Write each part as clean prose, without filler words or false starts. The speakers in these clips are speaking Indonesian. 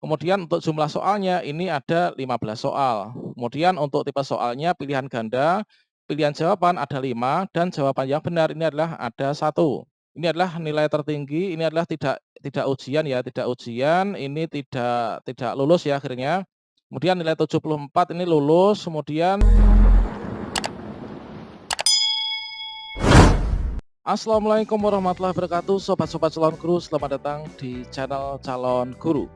Kemudian untuk jumlah soalnya ini ada 15 soal. Kemudian untuk tipe soalnya pilihan ganda, pilihan jawaban ada 5 dan jawaban yang benar ini adalah ada 1. Ini adalah nilai tertinggi, ini adalah tidak ujian ya, tidak ujian, ini tidak lulus ya akhirnya. Kemudian nilai 74 ini lulus, kemudian Assalamualaikum warahmatullahi wabarakatuh, sobat-sobat calon guru, selamat datang di channel calon guru.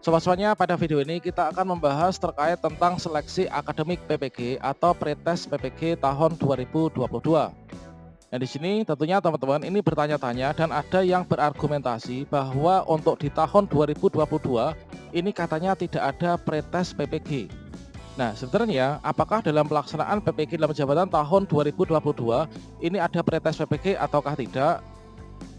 Sobat-sobatnya, pada video ini kita akan membahas terkait tentang seleksi akademik PPG atau pretest PPG tahun 2022. Nah, di sini tentunya teman-teman ini bertanya-tanya dan ada yang berargumentasi bahwa untuk di tahun 2022 ini katanya tidak ada pretest PPG. Nah, sebenarnya apakah dalam pelaksanaan PPG dalam jabatan tahun 2022 ini ada pretest PPG ataukah tidak?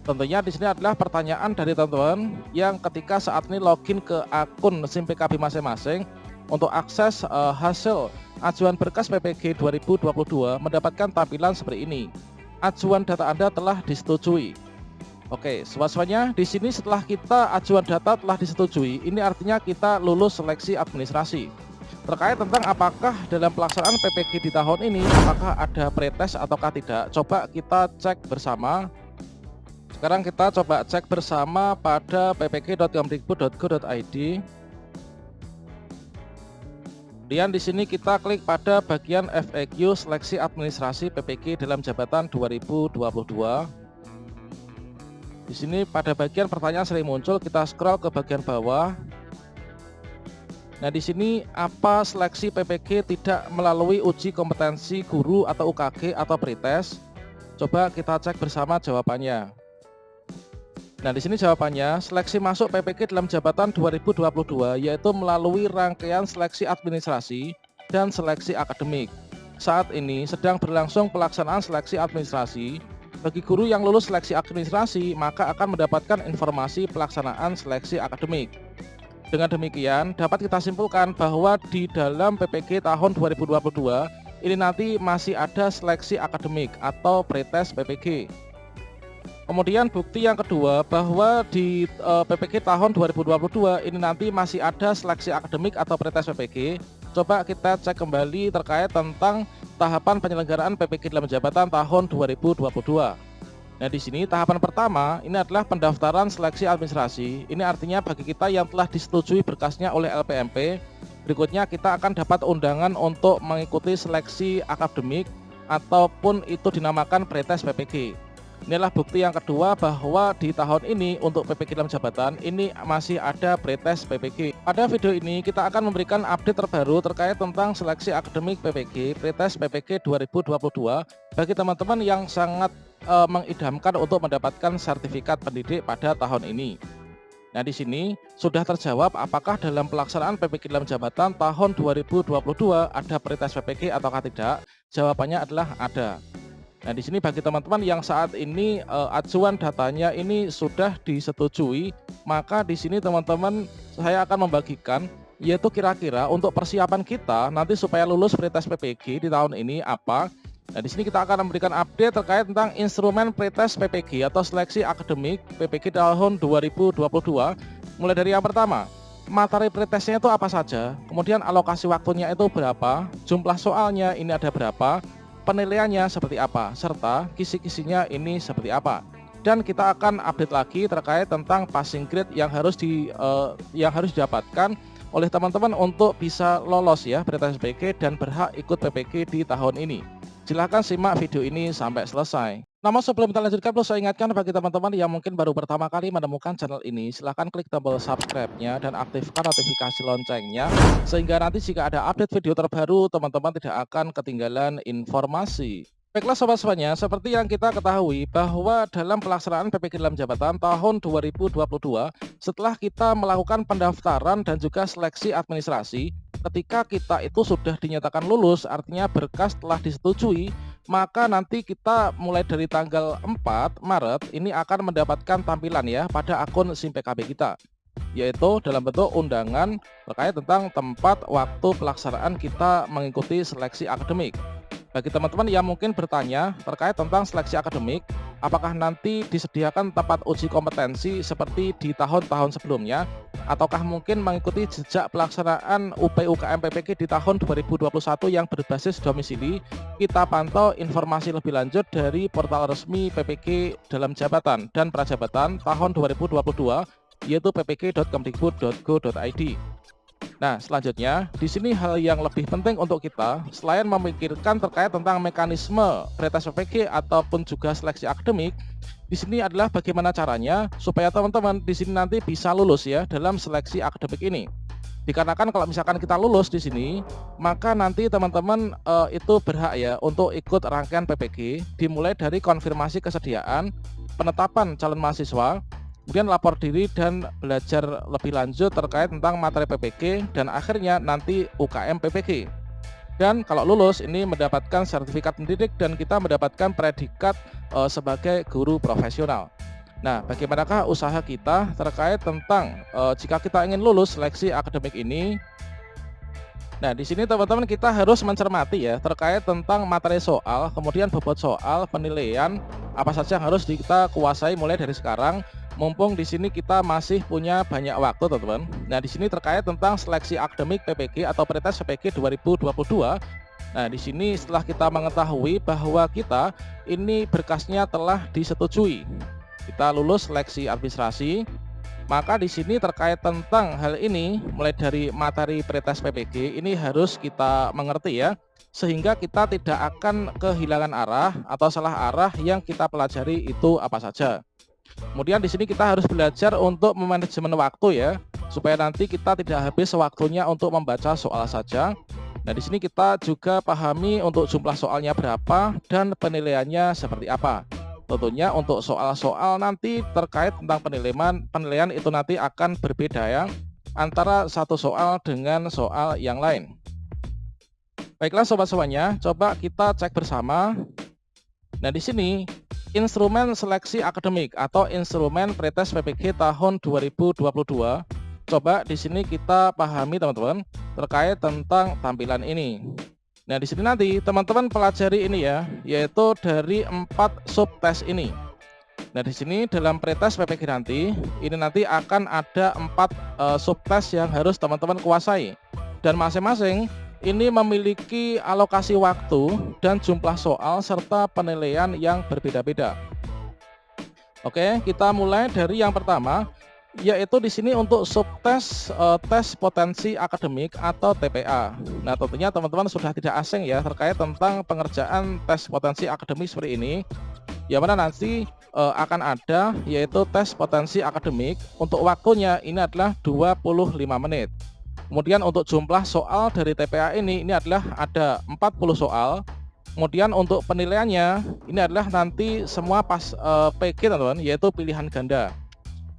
Tentunya di sini adalah pertanyaan dari teman-teman yang ketika saat ini login ke akun SIM PKB masing-masing untuk akses hasil ajuan berkas PPG 2022 mendapatkan tampilan seperti ini. Ajuan data Anda telah disetujui. Oke, sobat-sobatnya, di sini setelah kita ajuan data telah disetujui, ini artinya kita lulus seleksi administrasi. Terkait tentang apakah dalam pelaksanaan PPG di tahun ini apakah ada pretest ataukah tidak, coba kita cek bersama. Sekarang kita coba cek bersama pada ppg.kemdikbud.go.id. Kemudian di sini kita klik pada bagian FAQ seleksi administrasi PPG dalam jabatan 2022. Di sini pada bagian pertanyaan sering muncul, kita scroll ke bagian bawah. Nah, di sini apa seleksi PPG tidak melalui uji kompetensi guru atau UKG atau pretest? Coba kita cek bersama jawabannya. Nah, di sini jawabannya seleksi masuk PPG dalam jabatan 2022 yaitu melalui rangkaian seleksi administrasi dan seleksi akademik. Saat ini sedang berlangsung pelaksanaan seleksi administrasi. Bagi guru yang lulus seleksi administrasi, maka akan mendapatkan informasi pelaksanaan seleksi akademik. Dengan demikian, dapat kita simpulkan bahwa di dalam PPG tahun 2022 ini nanti masih ada seleksi akademik atau pretest PPG. Kemudian bukti yang kedua bahwa di PPG tahun 2022 ini nanti masih ada seleksi akademik atau pretest PPG. Coba kita cek kembali terkait tentang tahapan penyelenggaraan PPG dalam jabatan tahun 2022. Nah, di sini tahapan pertama ini adalah pendaftaran seleksi administrasi. Ini artinya bagi kita yang telah disetujui berkasnya oleh LPMP, berikutnya kita akan dapat undangan untuk mengikuti seleksi akademik ataupun itu dinamakan pretest PPG. Inilah bukti yang kedua bahwa di tahun ini untuk PPG dalam jabatan ini masih ada pretest PPG. Pada video ini kita akan memberikan update terbaru terkait tentang seleksi akademik PPG, pretest PPG 2022 bagi teman-teman yang sangat mengidamkan untuk mendapatkan sertifikat pendidik pada tahun ini. Nah, di sini sudah terjawab apakah dalam pelaksanaan PPG dalam jabatan tahun 2022 ada pretest PPG ataukah tidak? Jawabannya adalah ada. Nah, di sini bagi teman-teman yang saat ini ajuan datanya ini sudah disetujui, maka di sini teman-teman saya akan membagikan yaitu kira-kira untuk persiapan kita nanti supaya lulus pretest PPG di tahun ini apa. Nah, di sini kita akan memberikan update terkait tentang instrumen pretest PPG atau seleksi akademik PPG tahun 2022. Mulai dari yang pertama, materi pretestnya itu apa saja, kemudian alokasi waktunya itu berapa, jumlah soalnya ini ada berapa, penilaiannya seperti apa, serta kisi-kisinya ini seperti apa. Dan kita akan update lagi terkait tentang passing grade yang harus didapatkan oleh teman-teman untuk bisa lolos ya pretest PPG dan berhak ikut PPG di tahun ini. Silahkan simak video ini sampai selesai. Namun sebelum kita lanjutkan, perlu saya ingatkan bagi teman-teman yang mungkin baru pertama kali menemukan channel ini, silahkan klik tombol subscribe-nya dan aktifkan notifikasi loncengnya, sehingga nanti jika ada update video terbaru, teman-teman tidak akan ketinggalan informasi. Baiklah sobat-sobatnya, seperti yang kita ketahui bahwa dalam pelaksanaan PPG dalam jabatan tahun 2022, setelah kita melakukan pendaftaran dan juga seleksi administrasi, ketika kita itu sudah dinyatakan lulus, artinya berkas telah disetujui, maka nanti kita mulai dari tanggal 4 Maret ini akan mendapatkan tampilan ya pada akun SIM PKB kita, yaitu dalam bentuk undangan terkait tentang tempat waktu pelaksanaan kita mengikuti seleksi akademik. Bagi teman-teman yang mungkin bertanya terkait tentang seleksi akademik, apakah nanti disediakan tempat uji kompetensi seperti di tahun-tahun sebelumnya, ataukah mungkin mengikuti jejak pelaksanaan UPUKM PPK di tahun 2021 yang berbasis domisili? Kita pantau informasi lebih lanjut dari portal resmi PPK dalam jabatan dan prajabatan tahun 2022, yaitu ppk.kemdikbud.go.id. Nah, selanjutnya, di sini hal yang lebih penting untuk kita, selain memikirkan terkait tentang mekanisme pretest PPK ataupun juga seleksi akademik, di sini adalah bagaimana caranya supaya teman-teman di sini nanti bisa lulus ya dalam seleksi akademik ini. Dikarenakan kalau misalkan kita lulus di sini, maka nanti teman-teman itu berhak ya untuk ikut rangkaian PPK, dimulai dari konfirmasi kesediaan, penetapan calon mahasiswa, kemudian lapor diri dan belajar lebih lanjut terkait tentang materi PPK, dan akhirnya nanti UKM PPK. Dan kalau lulus ini mendapatkan sertifikat mendidik dan kita mendapatkan predikat sebagai guru profesional. Nah, bagaimanakah usaha kita terkait tentang jika kita ingin lulus seleksi akademik ini? Nah, di sini teman-teman kita harus mencermati ya terkait tentang materi soal, kemudian bobot soal, penilaian, apa saja yang harus kita kuasai mulai dari sekarang. Mumpung di sini kita masih punya banyak waktu, teman-teman. Nah, di sini terkait tentang seleksi akademik PPK atau pretest PPK 2022. Nah, di sini setelah kita mengetahui bahwa kita ini berkasnya telah disetujui, kita lulus seleksi administrasi, maka di sini terkait tentang hal ini, mulai dari materi pretest PPK ini harus kita mengerti ya, sehingga kita tidak akan kehilangan arah atau salah arah yang kita pelajari itu apa saja. Kemudian di sini kita harus belajar untuk memanajemen waktu ya, supaya nanti kita tidak habis waktunya untuk membaca soal saja. Nah, di sini kita juga pahami untuk jumlah soalnya berapa dan penilaiannya seperti apa. Tentunya untuk soal-soal nanti terkait tentang penilaian itu nanti akan berbeda ya, antara satu soal dengan soal yang lain. Baiklah sobat semuanya, coba kita cek bersama. Nah, di sini instrumen seleksi akademik atau instrumen pretest PPK tahun 2022. Coba di sini kita pahami teman-teman terkait tentang tampilan ini. Nah, di sini nanti teman-teman pelajari ini ya, yaitu dari 4 subtes ini. Nah, di sini dalam pretest PPK nanti akan ada 4 subtes yang harus teman-teman kuasai, dan masing-masing ini memiliki alokasi waktu dan jumlah soal serta penilaian yang berbeda-beda. Oke, kita mulai dari yang pertama, yaitu di sini untuk subtes tes potensi akademik atau TPA. Nah, tentunya teman-teman sudah tidak asing ya terkait tentang pengerjaan tes potensi akademik seperti ini, yang mana nanti akan ada yaitu tes potensi akademik. Untuk waktunya ini adalah 25 menit. Kemudian untuk jumlah soal dari TPA ini adalah ada 40 soal. Kemudian untuk penilaiannya ini adalah nanti semua PG teman-teman, yaitu pilihan ganda.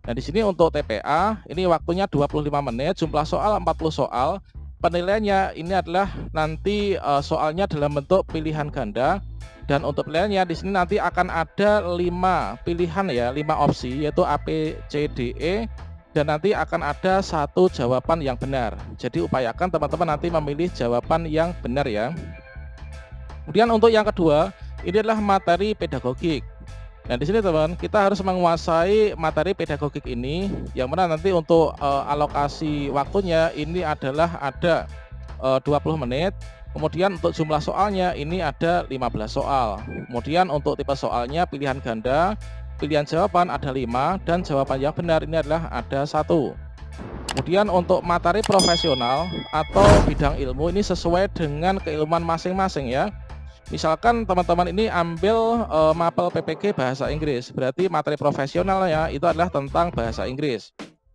Nah, di sini untuk TPA ini waktunya 25 menit, jumlah soal 40 soal. Penilaiannya ini adalah nanti soalnya dalam bentuk pilihan ganda, dan untuk penilaiannya di sini nanti akan ada 5 pilihan ya, 5 opsi, yaitu A, B, C, D, E. Dan nanti akan ada 1 jawaban yang benar. Jadi upayakan teman-teman nanti memilih jawaban yang benar ya. Kemudian untuk yang kedua, ini adalah materi pedagogik. Nah, di sini teman, kita harus menguasai materi pedagogik ini, yang mana nanti untuk alokasi waktunya ini adalah ada 20 menit. Kemudian untuk jumlah soalnya ini ada 15 soal. Kemudian untuk tipe soalnya pilihan ganda, pilihan jawaban ada 5, dan jawaban yang benar ini adalah ada 1. Kemudian untuk materi profesional atau bidang ilmu ini sesuai dengan keilmuan masing-masing ya. Misalkan teman-teman ini ambil mapel PPK bahasa Inggris, berarti materi profesionalnya itu adalah tentang bahasa Inggris.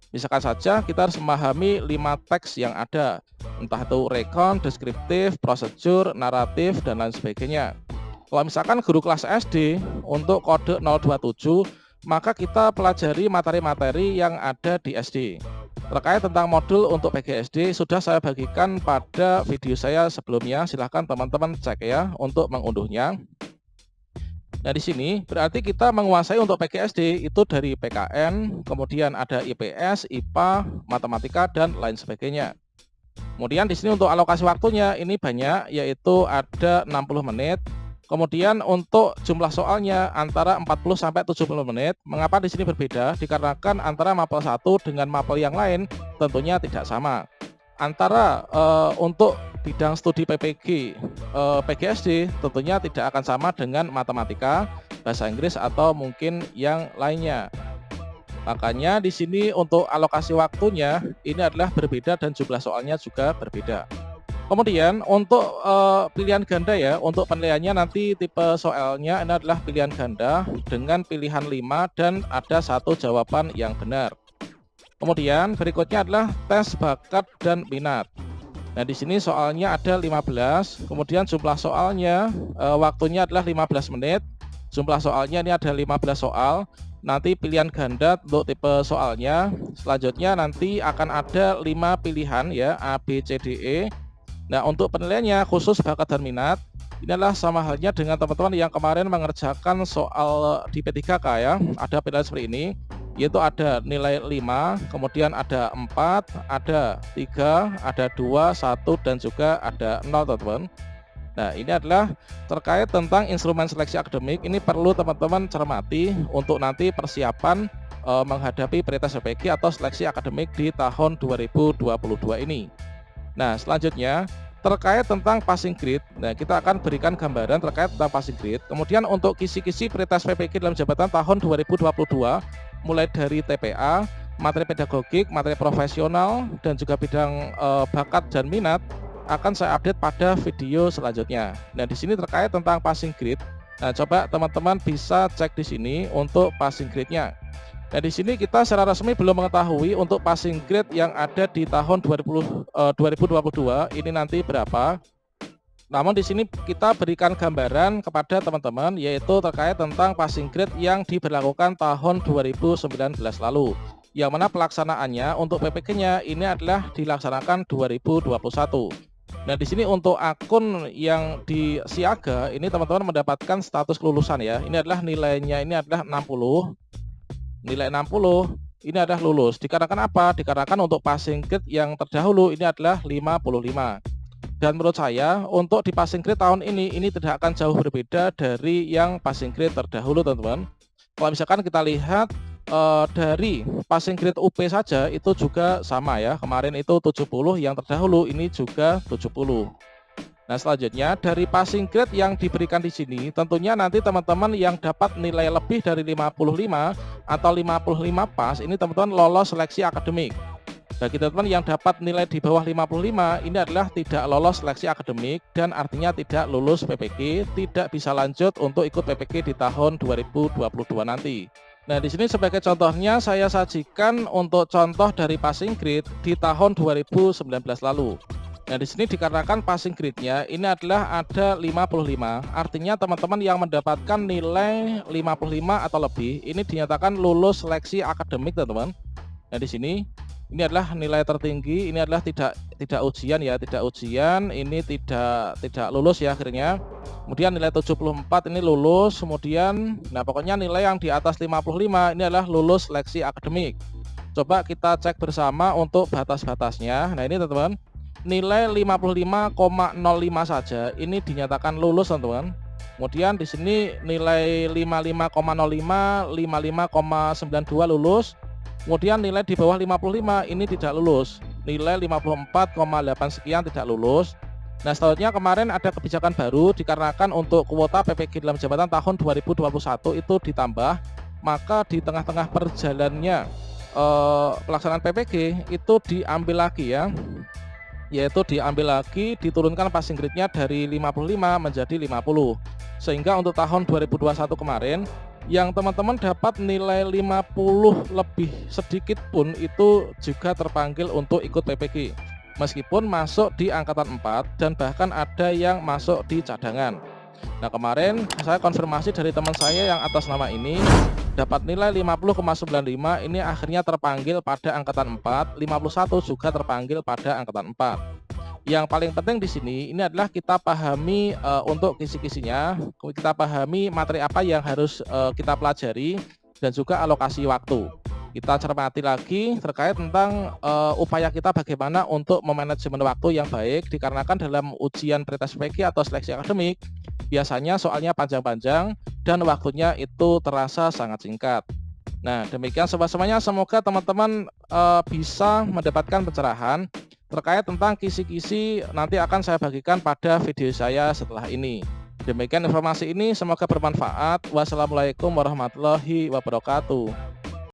Misalkan saja kita harus memahami 5 teks yang ada, entah itu rekon, deskriptif, prosedur, naratif, dan lain sebagainya. Kalau misalkan guru kelas SD untuk kode 027, maka kita pelajari materi-materi yang ada di SD. Terkait tentang modul untuk PGSD sudah saya bagikan pada video saya sebelumnya, silahkan teman-teman cek ya untuk mengunduhnya. Nah, di sini berarti kita menguasai untuk PGSD itu dari PKN, kemudian ada IPS, IPA, matematika, dan lain sebagainya. Kemudian di sini untuk alokasi waktunya ini banyak, yaitu ada 60 menit. Kemudian untuk jumlah soalnya antara 40 sampai 70 menit. Mengapa di sini berbeda? Dikarenakan antara mapel 1 dengan mapel yang lain tentunya tidak sama. Antara untuk bidang studi PPG PGSD tentunya tidak akan sama dengan matematika, bahasa Inggris atau mungkin yang lainnya. Makanya di sini untuk alokasi waktunya ini adalah berbeda dan jumlah soalnya juga berbeda. Kemudian untuk pilihan ganda ya, untuk penilaiannya nanti tipe soalnya ini adalah pilihan ganda dengan pilihan 5 dan ada satu jawaban yang benar. Kemudian berikutnya adalah tes bakat dan minat. Nah, di sini soalnya ada 15, kemudian jumlah soalnya waktunya adalah 15 menit. Jumlah soalnya ini ada 15 soal. Nanti pilihan ganda untuk tipe soalnya. Selanjutnya nanti akan ada 5 pilihan ya, A, B, C, D, E. Nah, untuk penilaiannya khusus bakat dan minat, ini adalah sama halnya dengan teman-teman yang kemarin mengerjakan soal di P3K ya. Ada pilihan seperti ini, yaitu ada nilai 5, kemudian ada 4, ada 3, ada 2, 1, dan juga ada 0 teman-teman. Nah, ini adalah terkait tentang instrumen seleksi akademik. Ini perlu teman-teman cermati untuk nanti persiapan menghadapi pretest PPG atau seleksi akademik di tahun 2022 ini. Nah, selanjutnya terkait tentang passing grade. Nah, kita akan berikan gambaran terkait tentang passing grade. Kemudian untuk kisi-kisi pretest PPG dalam jabatan tahun 2022 mulai dari TPA, materi pedagogik, materi profesional, dan juga bidang bakat dan minat akan saya update pada video selanjutnya. Nah, di sini terkait tentang passing grade. Nah, coba teman-teman bisa cek di sini untuk passing grade-nya. Nah, di sini kita secara resmi belum mengetahui untuk passing grade yang ada di tahun 2022 ini nanti berapa. Namun di sini kita berikan gambaran kepada teman-teman yaitu terkait tentang passing grade yang diberlakukan tahun 2019 lalu. Yang mana pelaksanaannya untuk PPG-nya ini adalah dilaksanakan 2021. Nah, di sini untuk akun yang di Siaga ini teman-teman mendapatkan status kelulusan ya. Ini adalah nilainya ini adalah 60. Nilai 60 ini adalah lulus. Dikarenakan apa? Dikarenakan untuk passing grade yang terdahulu ini adalah 55. Dan menurut saya untuk di passing grade tahun ini tidak akan jauh berbeda dari yang passing grade terdahulu teman-teman. Kalau misalkan kita lihat dari passing grade UP saja itu juga sama ya. Kemarin itu 70, yang terdahulu ini juga 70. Nah, selanjutnya dari passing grade yang diberikan di sini tentunya nanti teman-teman yang dapat nilai lebih dari 55 atau 55 pas ini teman-teman lolos seleksi akademik. Bagi teman-teman yang dapat nilai di bawah 55 ini adalah tidak lolos seleksi akademik dan artinya tidak lulus PPG, tidak bisa lanjut untuk ikut PPG di tahun 2022 nanti. Nah, di sini sebagai contohnya saya sajikan untuk contoh dari passing grade di tahun 2019 lalu. Nah, di sini dikarenakan passing grade-nya ini adalah ada 55, artinya teman-teman yang mendapatkan nilai 55 atau lebih ini dinyatakan lulus seleksi akademik, teman-teman. Nah, di sini ini adalah nilai tertinggi, ini adalah tidak ujian ya, tidak ujian, ini tidak lulus ya akhirnya. Kemudian nilai 74 ini lulus, kemudian nah pokoknya nilai yang di atas 55 ini adalah lulus seleksi akademik. Coba kita cek bersama untuk batas-batasnya. Nah, ini teman-teman. Nilai 55,05 saja ini dinyatakan lulus teman-teman. Kemudian di sini nilai 55,05, 55,92 lulus. Kemudian nilai di bawah 55 ini tidak lulus. Nilai 54,8 sekian tidak lulus. Nah, selanjutnya kemarin ada kebijakan baru dikarenakan untuk kuota PPG dalam jabatan tahun 2021 itu ditambah, maka di tengah-tengah perjalanannya pelaksanaan PPG itu diambil lagi ya. Yaitu diambil lagi, diturunkan passing grade-nya dari 55 menjadi 50. Sehingga untuk tahun 2021 kemarin yang teman-teman dapat nilai 50 lebih sedikit pun itu juga terpanggil untuk ikut PPG. Meskipun masuk di angkatan 4 dan bahkan ada yang masuk di cadangan. Nah, kemarin saya konfirmasi dari teman saya yang atas nama ini dapat nilai 50,95, ini akhirnya terpanggil pada angkatan 4, 51 juga terpanggil pada angkatan 4. Yang paling penting di sini ini adalah kita pahami untuk kisi-kisinya, kita pahami materi apa yang harus kita pelajari dan juga alokasi waktu. Kita cermati lagi terkait tentang upaya kita bagaimana untuk memanajemen waktu yang baik, dikarenakan dalam ujian pretest PPK atau seleksi akademik biasanya soalnya panjang-panjang dan waktunya itu terasa sangat singkat. Nah, demikian sobat semuanya, semoga teman-teman bisa mendapatkan pencerahan terkait tentang kisi-kisi nanti akan saya bagikan pada video saya setelah ini. Demikian informasi ini, semoga bermanfaat. Wassalamualaikum warahmatullahi wabarakatuh.